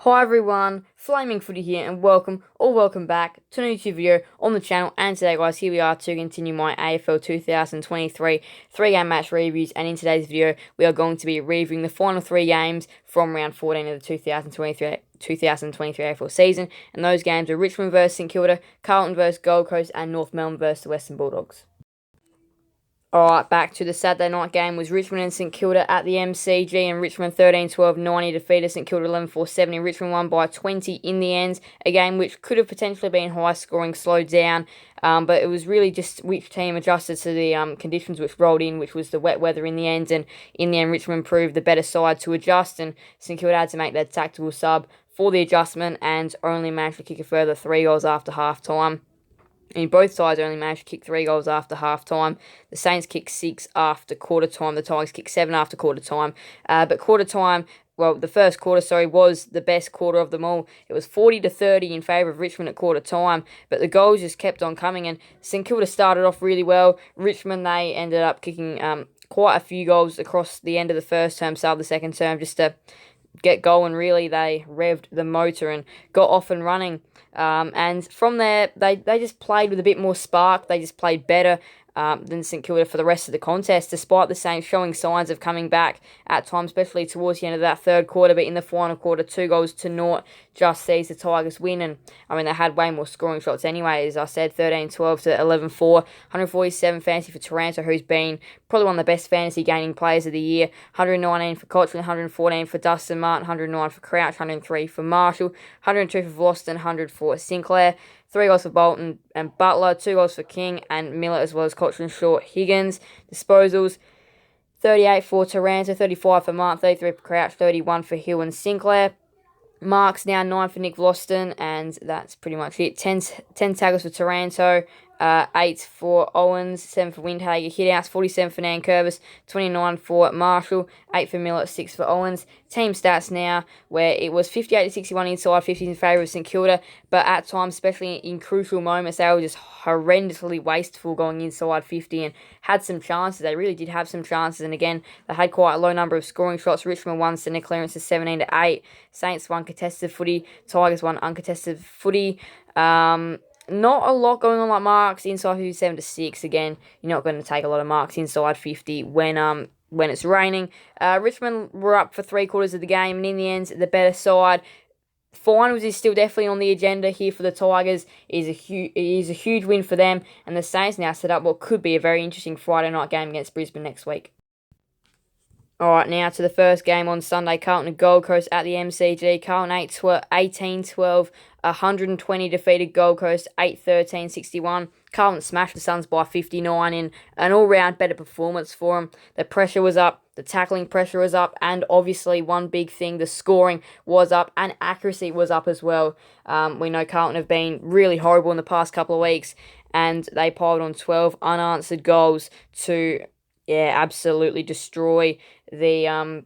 Hi everyone, Flaming Footy here and welcome back to a new YouTube video on the channel. And today guys, here we are to continue my AFL 2023 3-game match reviews, and in today's video we are going to be reviewing the final 3 games from round 14 of the 2023 AFL season, and those games are Richmond vs St Kilda, Carlton vs Gold Coast, and North Melbourne vs the Western Bulldogs. Alright, back to the Saturday night game was Richmond and St Kilda at the MCG, and Richmond 13-12-90 defeated St Kilda 11-4-70. Richmond won by 20 in the end, a game which could have potentially been high scoring, slowed down, but it was really just which team adjusted to the conditions which rolled in, which was the wet weather in the end, and in the end Richmond proved the better side to adjust, and St Kilda had to make that tactical sub for the adjustment and only managed to kick a further 3 goals after half-time. Both sides only managed to kick 3 goals after half-time. The Saints kicked 6 after quarter-time. The Tigers kicked 7 after quarter-time. But quarter-time, well, the first quarter, was the best quarter of them all. It was 40-30 in favour of Richmond at quarter-time, but the goals just kept on coming, and St Kilda started off really well. Richmond, they ended up kicking quite a few goals across the end of the first term, start of the second term, just to get going. Really, they revved the motor and got off and running. And from there, they just played with a bit more spark. They just played better than St Kilda for the rest of the contest, despite the Saints showing signs of coming back at times, especially towards the end of that third quarter. But in the final quarter, 2-0 just sees the Tigers win. And, I mean, they had way more scoring shots anyway. As I said, 13-12 to 11-4. 147 fantasy for Taranto, who's been probably one of the best fantasy gaining players of the year. 119 for Cochrane, 114 for Dustin Martin, 109 for Crouch, 103 for Marshall, 102 for Vlosten, 100 for Sinclair. 3 goals for Bolton and Butler, 2 goals for King and Miller, as well as Cochrane, Short, Higgins. Disposals, 38 for Taranto, 35 for Martin, 33 for Crouch, 31 for Hill and Sinclair. Marks now 9 for Nick Vlosten, and that's pretty much it. 10 tackles for Taranto, 8 for Owens, 7 for Windhager. Hitouts, 47 for Nankervis, 29 for Marshall, 8 for Miller, 6 for Owens. Team stats now, where it was 58-61 inside 50 in favour of St Kilda, but at times, especially in crucial moments, they were just horrendously wasteful going inside 50 and had some chances. They really did have some chances, and again, they had quite a low number of scoring shots. Richmond won centre clearances 17-8. Saints won contested footy. Tigers won uncontested footy. Not a lot going on like marks inside 50, 7-6. Again, you're not going to take a lot of marks inside 50 when it's raining. Richmond were up for 3/4 of the game, and in the end, the better side. Finals is still definitely on the agenda here for the Tigers. It is a huge win for them, and the Saints now set up what could be a very interesting Friday night game against Brisbane next week. Alright, now to the first game on Sunday, Carlton and Gold Coast at the MCG. Carlton 18-12, 120 defeated Gold Coast 8-13-61. Carlton smashed the Suns by 59 in an all-round better performance for them. The pressure was up, the tackling pressure was up, and obviously one big thing, the scoring was up and accuracy was up as well. We know Carlton have been really horrible in the past couple of weeks, and they piled on 12 unanswered goals to absolutely destroy the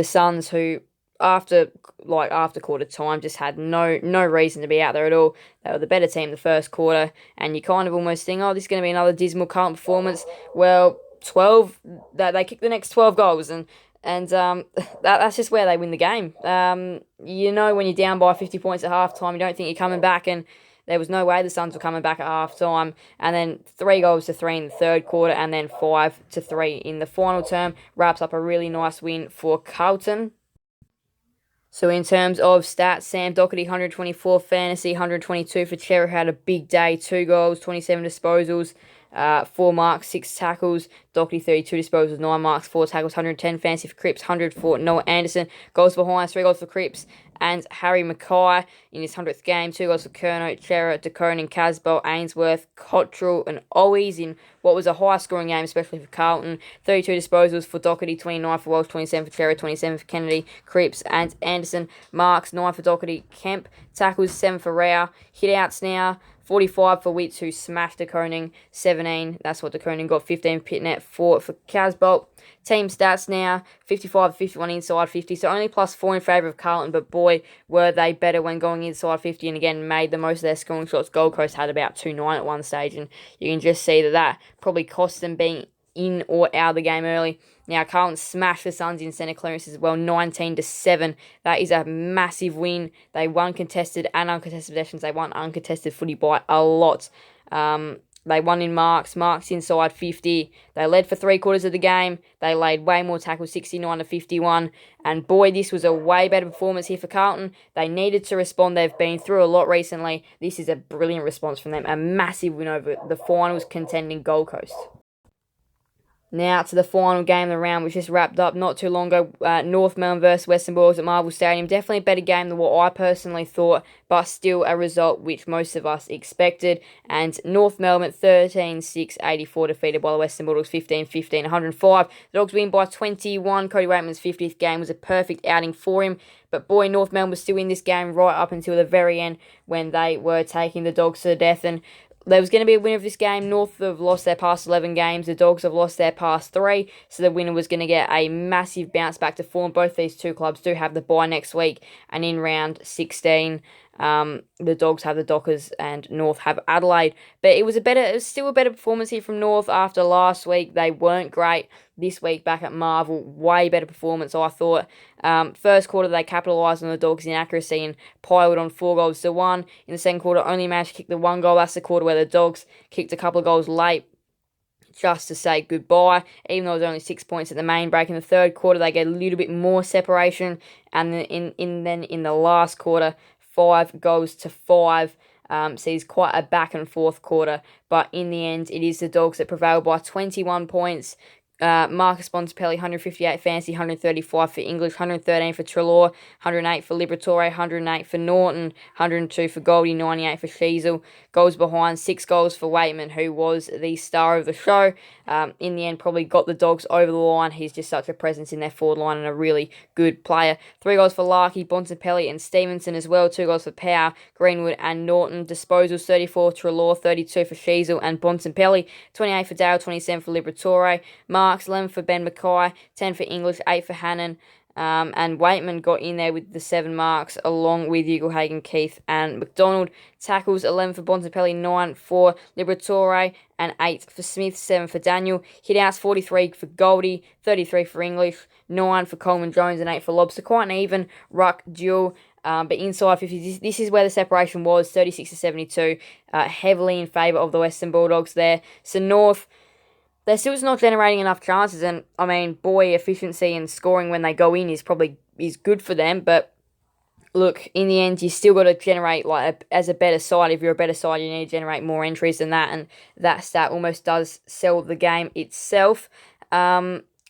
Suns, who after quarter time just had no reason to be out there at all. They were the better team the first quarter, and you kind of almost think, oh, this is going to be another dismal Carlton performance. Well, they kicked the next 12 goals, and that's just where they win the game. You know, when you're down by 50 points at halftime, you don't think you're coming back, and there was no way the Suns were coming back at half-time. And then 3-3 in the third quarter, and then 5-3 in the final term. Wraps up a really nice win for Carlton. So in terms of stats, Sam Doherty, 124 fantasy, 122 for Cherry, had a big day. 2 goals, 27 disposals, 4 marks, 6 tackles. Doherty, 32 disposals, 9 marks, 4 tackles, 110 fantasy for Cripps, 100 for Noah Anderson. Goals for Hines, 3 goals for Cripps and Harry Mackay in his 100th game. 2 goals for Kerno, Chera, DeConing, Casbolt, Ainsworth, Cottrell and Owies in what was a high-scoring game, especially for Carlton. 32 disposals for Doherty, 29 for Walsh, 27 for Chera, 27 for Kennedy, Cripps and Anderson. Marks, 9 for Doherty, Kemp. Tackles, 7 for Rao. Hit-outs now, 45 for Witts, who smashed DeConing, 17. That's what DeConing got. 15 for Pitnet, 4 for Casbolt. Team stats now, 55-51 inside 50, so only +4 in favour of Carlton, but boy, were they better when going inside 50, and again, made the most of their scoring shots. Gold Coast had about 2-9 at one stage, and you can just see that probably cost them being in or out of the game early. Now, Carlton smashed the Suns in centre clearance as well, 19-7. That is a massive win. They won contested and uncontested possessions. They won uncontested footy by a lot. They won in marks inside 50. They led for 3/4 of the game. They laid way more tackles, 69-51. And boy, this was a way better performance here for Carlton. They needed to respond. They've been through a lot recently. This is a brilliant response from them. A massive win over the finals contending Gold Coast. Now to the final game of the round, which just wrapped up not too long ago. North Melbourne versus Western Bulldogs at Marvel Stadium. Definitely a better game than what I personally thought, but still a result which most of us expected. And North Melbourne 13-6-84 defeated by the Western Bulldogs 15-15, 105. The Dogs win by 21. Cody Waitman's 50th game was a perfect outing for him. But boy, North Melbourne was still in this game right up until the very end when they were taking the Dogs to the death. And there was going to be a winner of this game. North have lost their past 11 games. The Dogs have lost their past 3. So the winner was going to get a massive bounce back to form. Both these two clubs do have the bye next week. And in round 16, the Dogs have the Dockers and North have Adelaide. But it was still a better performance here from North after last week. They weren't great. This week back at Marvel, way better performance, I thought. First quarter, they capitalised on the Dogs' inaccuracy and piled on 4-1. In the second quarter, only managed to kick the 1 goal. That's the quarter where the Dogs kicked a couple of goals late just to say goodbye, even though it was only 6 points at the main break. In the third quarter, they get a little bit more separation. And then in the last quarter, 5-5. Sees quite a back and forth quarter. But in the end, it is the Dogs that prevail by 21 points. Marcus Bontempelli, 158 fantasy, 135 for English, 113 for Treloar, 108 for Liberatore, 108 for Norton, 102 for Goldie, 98 for Sheasel. Goals behind, 6 goals for Waitman, who was the star of the show. In the end, probably got the Dogs over the line. He's just such a presence in their forward line and a really good player. 3 goals for Larkey, Bontempelli and Stevenson as well. 2 goals for Power, Greenwood and Norton. Disposals, 34 Treloar, 32 for Sheasel and Bontempelli, 28 for Dale, 27 for Liberatore. Marks, 11 for Ben Mackay, 10 for English, 8 for Hannon. And Waitman got in there with the 7 marks, along with Ugelhagen, Keith, and McDonald. Tackles, 11 for Bontempelli, 9 for Liberatore, and 8 for Smith, 7 for Daniel. Hit-outs, 43 for Goldie, 33 for English, 9 for Coleman Jones, and 8 for Lobster. Quite an even ruck duel. But inside 50, this is where the separation was, 36-72, heavily in favour of the Western Bulldogs there. So North, they're still just not generating enough chances, and I mean, boy, efficiency and scoring when they go in is good for them. But look, in the end, you still got to generate as a better side. If you're a better side, you need to generate more entries than that, and that stat almost does sell the game itself.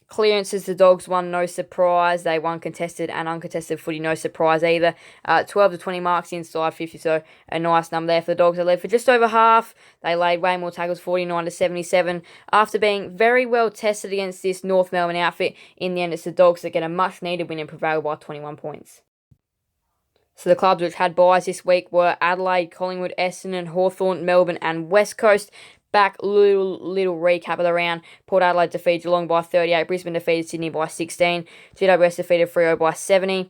Clearances, the Dogs won, no surprise. They won contested and uncontested footy, no surprise either. 12-20 marks inside 50, so a nice number there for the Dogs. They led for just over half. They laid way more tackles, 49-77. After being very well tested against this North Melbourne outfit, in the end, it's the Dogs that get a much-needed win and prevail by 21 points. So the clubs which had byes this week were Adelaide, Collingwood, Essendon, Hawthorn, Melbourne and West Coast. Back, little recap of the round. Port Adelaide defeated Geelong by 38. Brisbane defeated Sydney by 16. GWS defeated Freo by 70.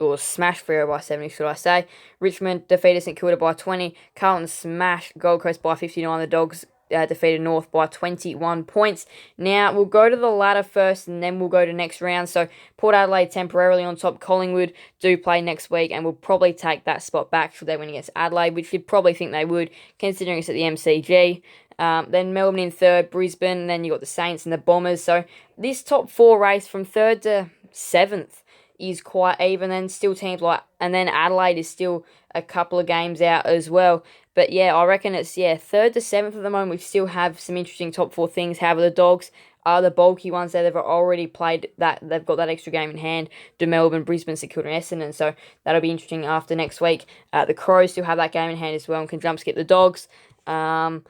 Or smashed Freo by 70, should I say. Richmond defeated St Kilda by 20. Carlton smashed Gold Coast by 59. The Dogs defeated North by 21 points. Now, we'll go to the ladder first and then we'll go to next round. So, Port Adelaide temporarily on top. Collingwood do play next week and will probably take that spot back should they win against Adelaide, which you'd probably think they would, considering it's at the MCG. Then Melbourne in third, Brisbane, then you got the Saints and the Bombers. So, this top 4 race from 3rd to 7th is quite even, and still teams and then Adelaide is still a couple of games out as well. But yeah, I reckon it's 3rd to 7th at the moment. We still have some interesting top 4 things. However, the Dogs are the bulky ones there. They've already played that. They've got that extra game in hand. To Melbourne, Brisbane, St Kilda and Essendon. So that'll be interesting after next week. The Crows still have that game in hand as well and can jump skip the Dogs. Tigers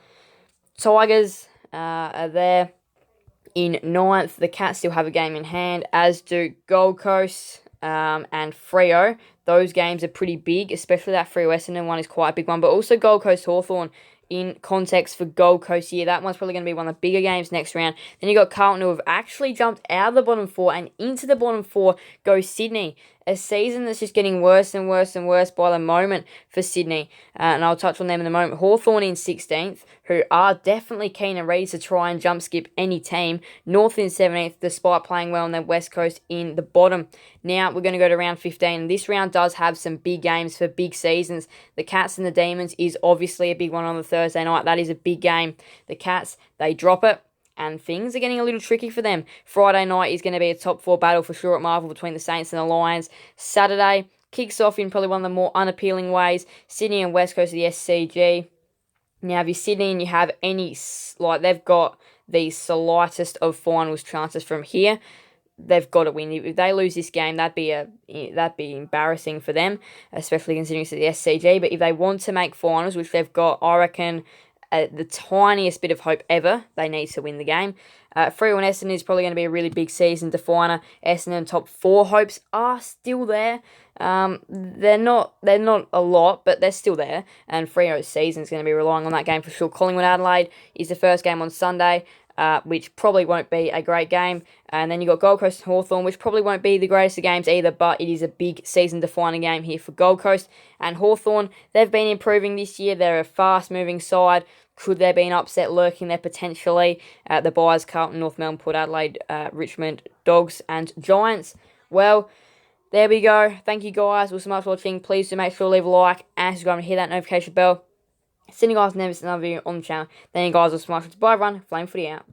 are there in 9th. The Cats still have a game in hand, as do Gold Coast and Freo. Those games are pretty big, especially that Freo Essendon one is quite a big one, but also Gold Coast Hawthorn in context for Gold Coast here. That one's probably going to be one of the bigger games next round. Then you got Carlton, who have actually jumped out of the bottom 4 and into the bottom 4 goes Sydney. a season that's just getting worse and worse and worse by the moment for Sydney. And I'll touch on them in a moment. Hawthorn in 16th, who are definitely keen and ready to try and jump skip any team. North in 17th, despite playing well on their West Coast in the bottom. Now we're going to go to round 15. And this round does have some big games for big seasons. The Cats and the Demons is obviously a big one on the Thursday night. That is a big game. The Cats, they drop it, and things are getting a little tricky for them. Friday night is going to be a top 4 battle for sure at Marvel between the Saints and the Lions. Saturday kicks off in probably one of the more unappealing ways. Sydney and West Coast of the SCG. Now, if you're Sydney and you have any, they've got the slightest of finals chances from here, they've got to win. If they lose this game, that'd be embarrassing for them, especially considering it's the SCG. But if they want to make finals, which they've got, I reckon, the tiniest bit of hope ever, they need to win the game. Freeland Essendon is probably going to be a really big season definer. Essendon top 4 hopes are still there. They're not a lot, but they're still there. And Freo's season is going to be relying on that game for sure. Collingwood Adelaide is the first game on Sunday, which probably won't be a great game. And then you've got Gold Coast and Hawthorn, which probably won't be the greatest of games either, but it is a big season-defining game here for Gold Coast. And Hawthorn, they've been improving this year. They're a fast-moving side. Could there be an upset lurking there potentially? The buys, Carlton, North Melbourne, Port Adelaide, Richmond, Dogs and Giants. Well, there we go. Thank you guys so much for watching. Please do make sure to leave a like and subscribe and hit that notification bell. See you guys never miss another video on the channel. Thank you guys so much. Bye everyone. Flame Footy out.